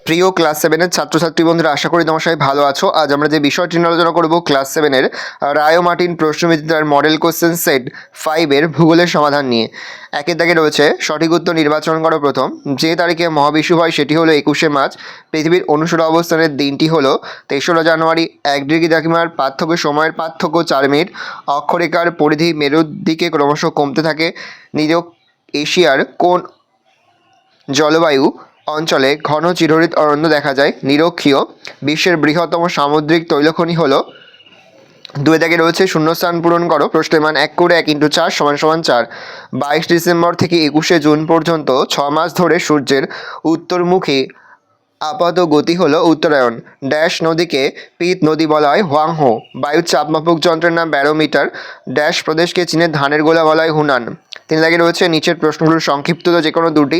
প্রিয় ক্লাস সেভেনের ছাত্রছাত্রী বন্ধুরা, আশা করি তোমার সবাই ভালো আছো। আজ আমরা যে বিষয়টি নিয়ে আলোচনা করব ক্লাস সেভেনের রায় ও মার্টিন প্রশ্নবিচিত্রার মডেল কোশ্চেন সেট 5-এর ভূগোলের সমাধান নিয়ে। একের দাগে রয়েছে সঠিক উত্তর নির্বাচন করো। প্রথম, যে তারিখে মহাবিষুব হয় সেটি হলো 21শে মার্চ। পৃথিবীর অনুসর অবস্থানের দিনটি হলো 23 জানুয়ারি। 1 ডিগ্রি দ্রাঘিমার পার্থক্য, সময়ের পার্থক্য 4 মিনিট। অক্ষরেখার পরিধি মেরুর দিকে ক্রমশ কমতে থাকে। নিরক এশিয়ার কোন জলবায়ু অঞ্চলে ঘন চিরহরিত অরণ্য দেখা যায়? নিরক্ষীয়। বিশ্বের বৃহত্তম সামুদ্রিক তৈলখনি হলো? 2 দাগে রয়েছে শূন্যস্থান পূরণ করো। প্রশ্নের মান 1 করে 1 × 4 = 4। 22 ডিসেম্বর থেকে 21শে জুন পর্যন্ত 6 মাস ধরে সূর্যের উত্তরমুখী আপাত গতি হলো উত্তরায়ণ। ড্যাশ নদীকে পিত নদী বলা হয় হোয়াংহো। বায়ুর চাপমাপক যন্ত্রের নাম ব্যারোমিটার। ড্যাশ প্রদেশকে চীনের ধানের গোলা বলা হয় হুনান। 3 দাগে রয়েছে নিচের প্রশ্নগুলোর সংক্ষিপ্ত যে কোনো দুটি।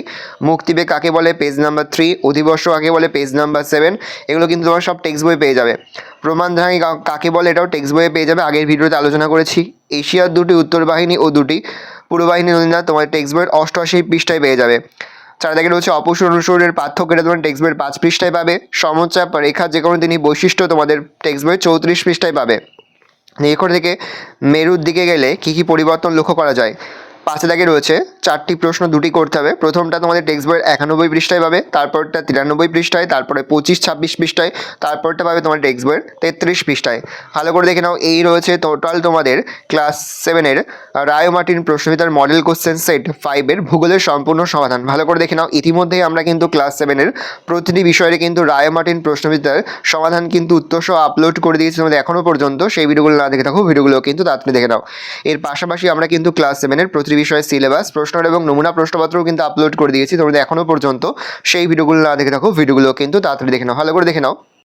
মুক্তিবে কাকে বলে? Page number 3। অধিবর্ষ কাকে বলে? Page number 7। এগুলো কিন্তু তোমার সব টেক্সট বই পেয়ে যাবে। প্রমাণধানী কাকে বলে? এটাও টেক্সট বইয়ে পেয়ে যাবে, আগের ভিডিওতে আলোচনা করেছি। এশিয়ার দুটি উত্তর বাহিনী ও দুটি পূর্ব বাহিনী নদীনাথ তোমার টেক্সট বইয়ের 88 পৃষ্ঠায় পেয়ে যাবে। 4 দাগে রয়েছে অপসর অনুসরণের পার্থক্য, এটা তোমার টেক্সট বইয়ের 5 পৃষ্ঠায় পাবে। সমচাপ রেখার যে কোনো তিনি বৈশিষ্ট্য তোমাদের টেক্সট বইয়ের 34 পৃষ্ঠায় পাবে। এরপর থেকে মেরুর দিকে গেলে কী কী পরিবর্তন লক্ষ্য করা যায়? 5 দাগে রয়েছে 4টি প্রশ্ন, দুটি করতে হবে। প্রথমটা তোমাদের টেক্সট বইয়ের 91 পৃষ্ঠায় পাবে, তারপরটা 93 পৃষ্ঠায়, তারপরে 25-26 পৃষ্ঠায়, তারপরটা পাবে তোমার টেক্সট বইয়ের 33 পৃষ্ঠায়। ভালো করে দেখে নাও। এই রয়েছে টোটাল তোমাদের ক্লাস 7-এর রায় ও মার্টিন প্রশ্নবিচিত্রার মডেল কোশ্চেন সেট 5-এর ভূগোলের সম্পূর্ণ সমাধান। ভালো করে দেখে নাও। ইতিমধ্যেই আমরা কিন্তু ক্লাস 7-এর প্রতিটি বিষয়ের কিন্তু রায় ও মার্টিন প্রশ্নবিচিত্রার সমাধান কিন্তু উত্তরসহ আপলোড করে দিয়েছি তোমাদের এখনও পর্যন্ত। সেই ভিডিওগুলো না দেখে থাকো, ভিডিওগুলো কিন্তু তাড়াতাড়ি দেখে নাও। এর পাশাপাশি আমরা কিন্তু ক্লাস 7-এর প্রতিটি বিষয়ে সিলেবাস, প্রশ্ন এবং নমুনা প্রশ্নপত্রও কিন্তু আপলোড করে দিয়েছি তোমাদের এখনও পর্যন্ত। সেই ভিডিওগুলো না দেখে থাকো, ভিডিওগুলো কিন্তু তাড়াতাড়ি দেখে নাও। ভালো করে দেখে নাও।